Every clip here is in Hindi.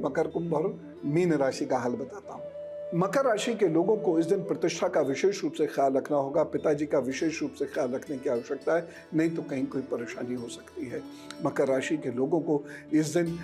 मकर, कुंभ और मीन राशि का हाल बताता हूँ। मकर राशि के लोगों को इस दिन प्रतिष्ठा का विशेष रूप से ख्याल रखना होगा। पिताजी का विशेष रूप से ख्याल रखने की आवश्यकता है, नहीं तो कहीं कोई परेशानी हो सकती है। मकर राशि के लोगों को इस दिन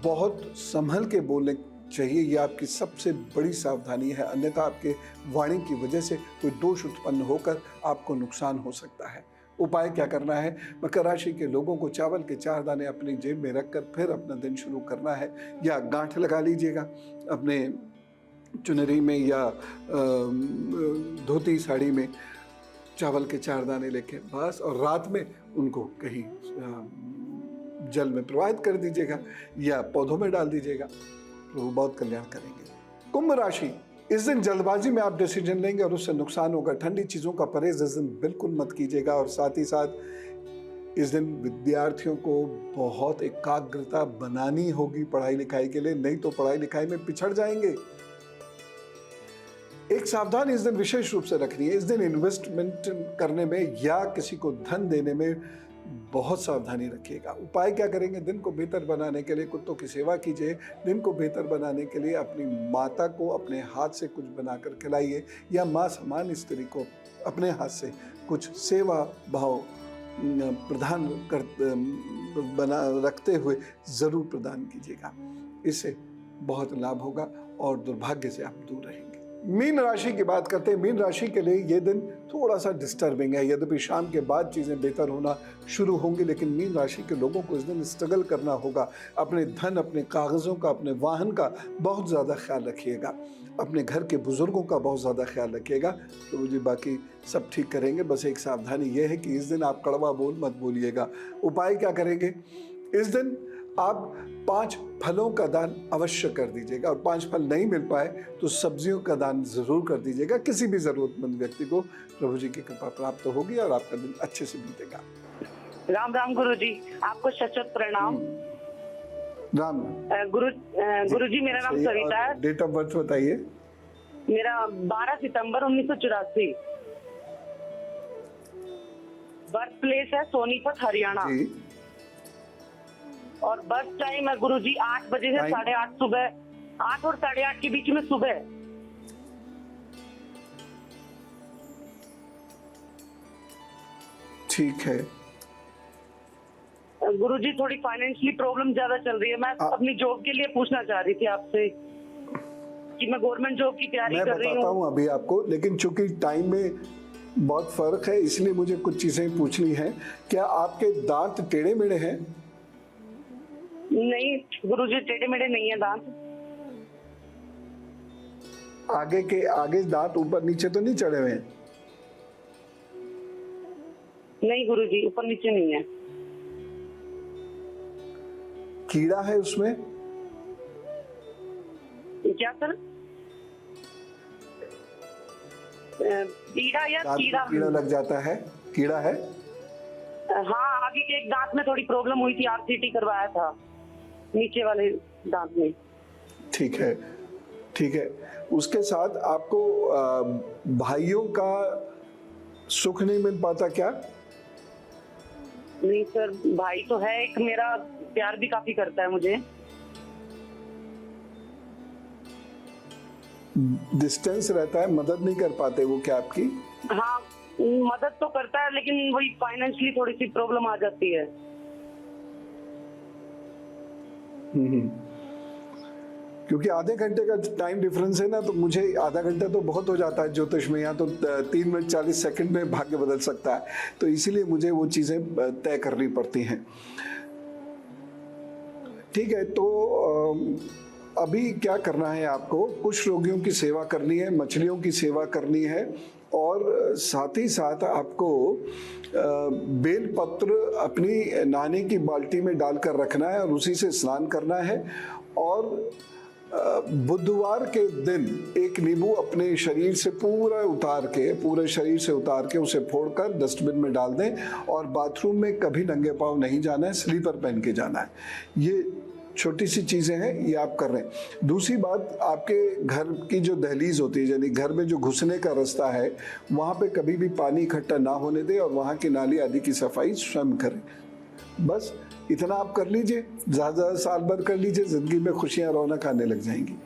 बहुत संभल के बोलने चाहिए, यह आपकी सबसे बड़ी सावधानी है, अन्यथा आपके वाणी की वजह से कोई दोष उत्पन्न होकर आपको नुकसान हो सकता है। उपाय क्या करना है? मकर राशि के लोगों को चावल के 4 दाने अपनी जेब में रखकर फिर अपना दिन शुरू करना है, या गांठ लगा लीजिएगा अपने चुनरी में या धोती साड़ी में चावल के 4 दाने लेके बस, और रात में उनको कहीं जल में प्रवाहित कर दीजिएगा या पौधों में डाल दीजिएगा, तो वो बहुत कल्याण करेंगे। कुंभ राशि, इस दिन जल्दबाजी में आप डिसीजन लेंगे और उससे नुकसान होगा। ठंडी चीज़ों का परहेज इस दिन बिल्कुल मत कीजिएगा, और साथ ही साथ इस दिन विद्यार्थियों को बहुत एकाग्रता बनानी होगी पढ़ाई लिखाई के लिए, नहीं तो पढ़ाई लिखाई में पिछड़ जाएंगे। एक सावधानी इस दिन विशेष रूप से रखनी है। इस दिन इन्वेस्टमेंट करने में या किसी को धन देने में बहुत सावधानी रखिएगा। उपाय क्या करेंगे? दिन को बेहतर बनाने के लिए कुत्तों की सेवा कीजिए। दिन को बेहतर बनाने के लिए अपनी माता को अपने हाथ से कुछ बनाकर खिलाइए, या माँ समान स्त्री को अपने हाथ से कुछ सेवा भाव प्रदान रखते हुए ज़रूर प्रदान कीजिएगा। इससे बहुत लाभ होगा और दुर्भाग्य से आप दूर रहेंगे। मीन राशि की बात करते हैं। मीन राशि के लिए ये दिन थोड़ा सा डिस्टर्बिंग है, यद्यपि शाम के बाद चीज़ें बेहतर होना शुरू होंगी, लेकिन मीन राशि के लोगों को इस दिन स्ट्रगल करना होगा। अपने धन, अपने कागज़ों का, अपने वाहन का बहुत ज़्यादा ख्याल रखिएगा। अपने घर के बुज़ुर्गों का बहुत ज़्यादा ख्याल रखिएगा, तो जी बाकी सब ठीक करेंगे। बस एक सावधानी ये है कि इस दिन आप कड़वा बोल मत बोलिएगा। उपाय क्या करेंगे? इस दिन आप 5 फलों का दान अवश्य कर दीजिएगा, और 5 फल नहीं मिल पाए तो सब्जियों का दान जरूर कर दीजिएगा। किसी भी जरूरतमंद व्यक्ति को प्रभु जी की कृपा प्राप्त होगी और आपका दिन अच्छे से बीतेगा। राम राम गुरु जी, आपको शत प्रणाम। राम गुरु जी, मेरा नाम सविता है। डेट ऑफ बर्थ बताइए। मेरा 12 सितंबर 1984। बर्थ प्लेस है सोनीपत, हरियाणा। और बस टाइम है गुरु जी 8 बजे से 8:30 सुबह, 8 और 8:30 के बीच में सुबह। ठीक है गुरु जी, थोड़ी फाइनेंशियली प्रॉब्लम ज्यादा चल रही है। मैं अपनी जॉब के लिए पूछना चाह रही थी आपसे कि मैं गवर्नमेंट जॉब की तैयारी कर रही हूँ। मैं बताता हूँ अभी आपको, लेकिन चूंकि टाइम में बहुत फर्क है इसलिए मुझे कुछ चीजें पूछनी है। क्या आपके दांत टेढ़े मेढ़े हैं? नहीं गुरुजी, टेढ़े मेढ़े नहीं है दांत। आगे दांत ऊपर नीचे तो नहीं चढ़े हुए हैं? नहीं गुरुजी, ऊपर नीचे नहीं है। कीड़ा है उसमें? क्या सर? कीड़ा या कीड़ा लग जाता है? कीड़ा है? हाँ, आगे के एक दांत में थोड़ी प्रॉब्लम हुई थी, आरसीटी करवाया था नीचे वाले दांत में। ठीक है, ठीक है। उसके साथ आपको भाइयों का सुख नहीं मिल पाता क्या? नहीं सर, भाई तो है एक, मेरा प्यार भी काफी करता है मुझे। डिस्टेंस रहता है, मदद नहीं कर पाते वो क्या आपकी? हाँ, मदद तो करता है, लेकिन वही फाइनेंशियली थोड़ी सी प्रॉब्लम आ जाती है। क्योंकि आधे घंटे का टाइम डिफरेंस है ना, तो मुझे आधा घंटा तो बहुत हो जाता है ज्योतिष में, यहाँ तो 3 मिनट 40 सेकंड में भाग्य बदल सकता है, तो इसीलिए मुझे वो चीजें तय करनी पड़ती हैं। ठीक है, तो अभी क्या करना है आपको? कुछ रोगियों की सेवा करनी है, मछलियों की सेवा करनी है, और साथ ही साथ आपको बेलपत्र अपनी नहाने की बाल्टी में डालकर रखना है और उसी से स्नान करना है। और बुधवार के दिन एक नींबू अपने शरीर से पूरे शरीर से उतार के उसे फोड़कर डस्टबिन में डाल दें, और बाथरूम में कभी नंगे पांव नहीं जाना है, स्लीपर पहन के जाना है। ये छोटी सी चीज़ें हैं, ये आप कर रहे हैं। दूसरी बात, आपके घर की जो दहलीज होती है, यानी घर में जो घुसने का रास्ता है, वहाँ पे कभी भी पानी इकट्ठा ना होने दें और वहाँ की नाली आदि की सफाई स्वयं करें। बस इतना आप कर लीजिए, ज़्यादा साल भर कर लीजिए, ज़िंदगी में खुशियाँ रौनक आने लग जाएंगी।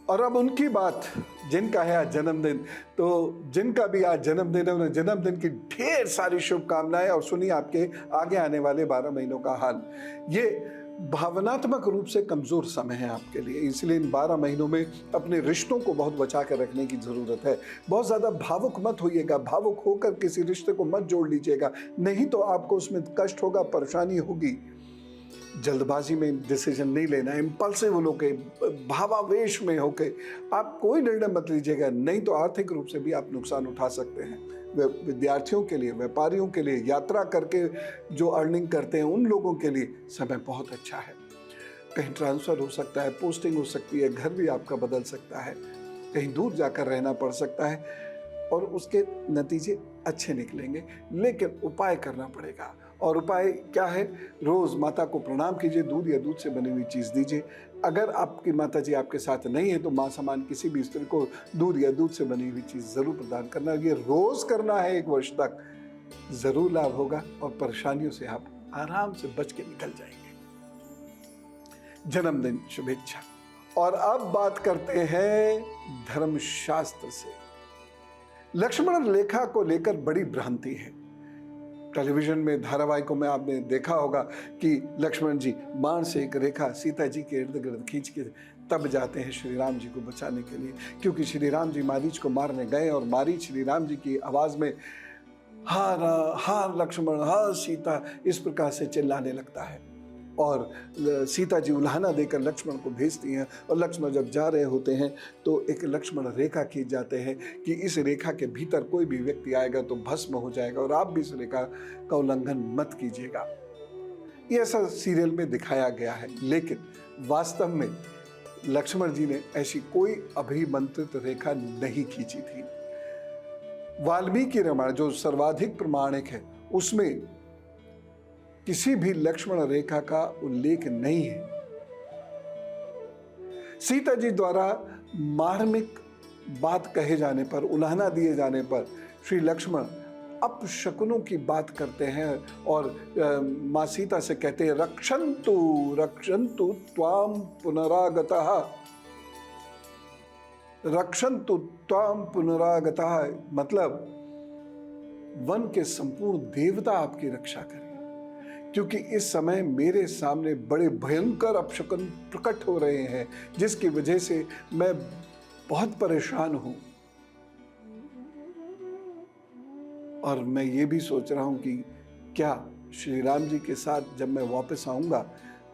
और अब उनकी बात, जिनका है आज जन्मदिन, तो जिनका भी आज जन्मदिन है उन्हें जन्मदिन की ढेर सारी शुभकामनाएं। और सुनिए आपके आगे आने वाले 12 महीनों का हाल। ये भावनात्मक रूप से कमज़ोर समय है आपके लिए, इसलिए इन 12 महीनों में अपने रिश्तों को बहुत बचा कर रखने की ज़रूरत है। बहुत ज़्यादा भावुक मत होइएगा, भावुक होकर किसी रिश्ते को मत जोड़ लीजिएगा, नहीं तो आपको उसमें कष्ट होगा, परेशानी होगी। जल्दबाजी में डिसीजन नहीं लेना, इम्पल्सिव होके, भावावेश में होके आप कोई निर्णय मत लीजिएगा, नहीं तो आर्थिक रूप से भी आप नुकसान उठा सकते हैं। विद्यार्थियों के लिए, व्यापारियों के लिए, यात्रा करके जो अर्निंग करते हैं उन लोगों के लिए समय बहुत अच्छा है। कहीं ट्रांसफ़र हो सकता है, पोस्टिंग हो सकती है, घर भी आपका बदल सकता है, कहीं दूर जाकर रहना पड़ सकता है और उसके नतीजे अच्छे निकलेंगे। लेकिन उपाय करना पड़ेगा, और उपाय क्या है? रोज़ माता को प्रणाम कीजिए, दूध या दूध से बनी हुई चीज़ दीजिए। अगर आपकी माता जी आपके साथ नहीं है तो माँ समान किसी भी स्त्री को दूध या दूध से बनी हुई चीज़ ज़रूर प्रदान करना। ये रोज़ करना है 1 वर्ष तक, ज़रूर लाभ होगा और परेशानियों से आप आराम से बच के निकल जाएंगे। जन्मदिन शुभेच्छा। और अब बात करते हैं धर्मशास्त्र से। लक्ष्मण रेखा को लेकर बड़ी भ्रांति है। टेलीविजन में, धारावाहिकों में आपने देखा होगा कि लक्ष्मण जी बाण से एक रेखा सीता जी के इर्द गिर्द खींच के तब जाते हैं श्री राम जी को बचाने के लिए, क्योंकि श्री राम जी मारीच को मारने गए और मारीच श्री राम जी की आवाज़ में हार लक्ष्मण, हार सीता, इस प्रकार से चिल्लाने लगता है। और सीता जी उल्हाना देकर लक्ष्मण को भेजती हैं, और लक्ष्मण जब जा रहे होते हैं तो एक लक्ष्मण रेखा खींच जाते हैं कि इस रेखा के भीतर कोई भी व्यक्ति आएगा तो भस्म हो जाएगा, और आप भी इस रेखा का उल्लंघन मत कीजिएगा। ये ऐसा सीरियल में दिखाया गया है, लेकिन वास्तव में लक्ष्मण जी ने ऐसी कोई अभिमंत्रित रेखा नहीं खींची थी। वाल्मीकि रामायण जो सर्वाधिक प्रमाणिक है, उसमें किसी भी लक्ष्मण रेखा का उल्लेख नहीं है। सीता जी द्वारा मार्मिक बात कहे जाने पर, उल्हाना दिए जाने पर श्री लक्ष्मण अपशकुनों की बात करते हैं और मां सीता से कहते हैं रक्षन्तु रक्षन्तु त्वाम पुनरागतः, रक्षन्तु त्वाम पुनरागतः, मतलब वन के संपूर्ण देवता आपकी रक्षा करें, क्योंकि इस समय मेरे सामने बड़े भयंकर अपशकुन प्रकट हो रहे हैं, जिसकी वजह से मैं बहुत परेशान हूं। और मैं ये भी सोच रहा हूं कि क्या श्री राम जी के साथ जब मैं वापस आऊंगा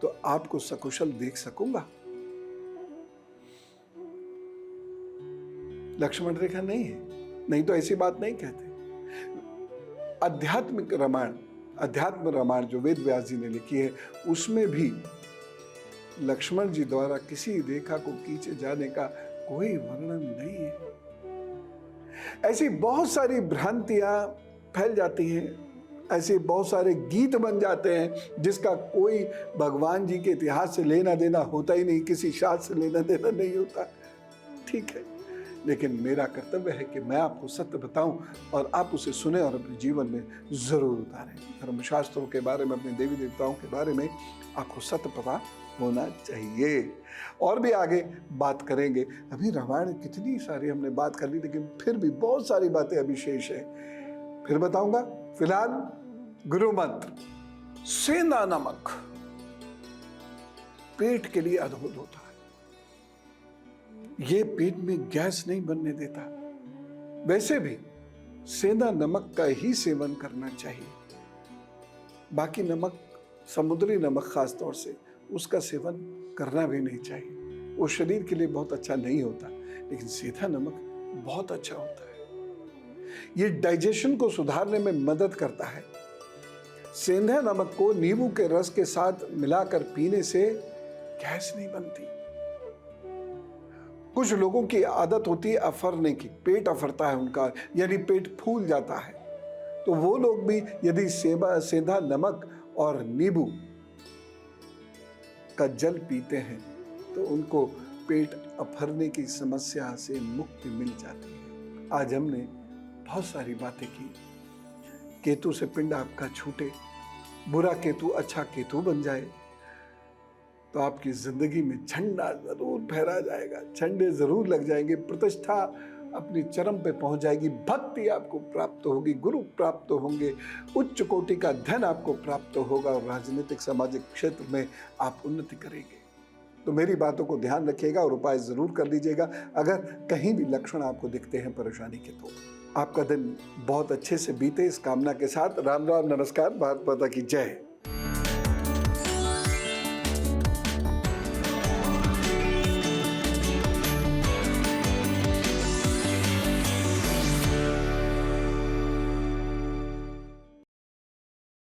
तो आपको सकुशल देख सकूंगा। लक्ष्मण रेखा नहीं है, नहीं तो ऐसी बात नहीं कहते। अध्यात्म रामायण जो वेद व्यास जी ने लिखी है, उसमें भी लक्ष्मण जी द्वारा किसी रेखा को खींचे जाने का कोई वर्णन नहीं है। ऐसी बहुत सारी भ्रांतियां फैल जाती हैं, ऐसे बहुत सारे गीत बन जाते हैं जिसका कोई भगवान जी के इतिहास से लेना देना होता ही नहीं, किसी शास्त्र से लेना देना नहीं होता। ठीक है, लेकिन मेरा कर्तव्य है कि मैं आपको सत्य बताऊं और आप उसे सुने और अपने जीवन में जरूर उतारें। धर्मशास्त्रों के बारे में, अपने देवी देवताओं के बारे में आपको सत्य पता होना चाहिए। और भी आगे बात करेंगे। अभी रामायण कितनी सारी हमने बात कर ली, लेकिन फिर भी बहुत सारी बातें अभी शेष है, फिर बताऊंगा। फिलहाल गुरु मंत्र, सेंधा नमक पेट के लिए अद्भुत होता है। ये पेट में गैस नहीं बनने देता। वैसे भी सेंधा नमक का ही सेवन करना चाहिए। बाकी नमक, समुद्री नमक खास तौर से, उसका सेवन करना भी नहीं चाहिए। वो शरीर के लिए बहुत अच्छा नहीं होता, लेकिन सेंधा नमक बहुत अच्छा होता है। ये डाइजेशन को सुधारने में मदद करता है। सेंधा नमक को नींबू के रस के साथ मिलाकर पीने से गैस नहीं बनती। कुछ लोगों की आदत होती है अफरने की, पेट अफरता है उनका, यानी पेट फूल जाता है। तो वो लोग भी यदि सेंधा नमक और नींबू का जल पीते हैं तो उनको पेट अफरने की समस्या से मुक्ति मिल जाती है। आज हमने बहुत सारी बातें की। केतु से पिंड आपका छूटे, बुरा केतु अच्छा केतु बन जाए तो आपकी जिंदगी में झंडा जरूर फहरा जाएगा, झंडे जरूर लग जाएंगे, प्रतिष्ठा अपनी चरम पे पहुंच जाएगी, भक्ति आपको प्राप्त होगी, गुरु प्राप्त होंगे, उच्च कोटि का धन आपको प्राप्त होगा और राजनीतिक सामाजिक क्षेत्र में आप उन्नति करेंगे। तो मेरी बातों को ध्यान रखिएगा और उपाय जरूर कर लीजिएगा। अगर कहीं भी लक्षण आपको दिखते हैं परेशानी के तो आपका दिन बहुत अच्छे से बीते इस कामना के साथ। राम राम, नमस्कार, भारत माता की जय।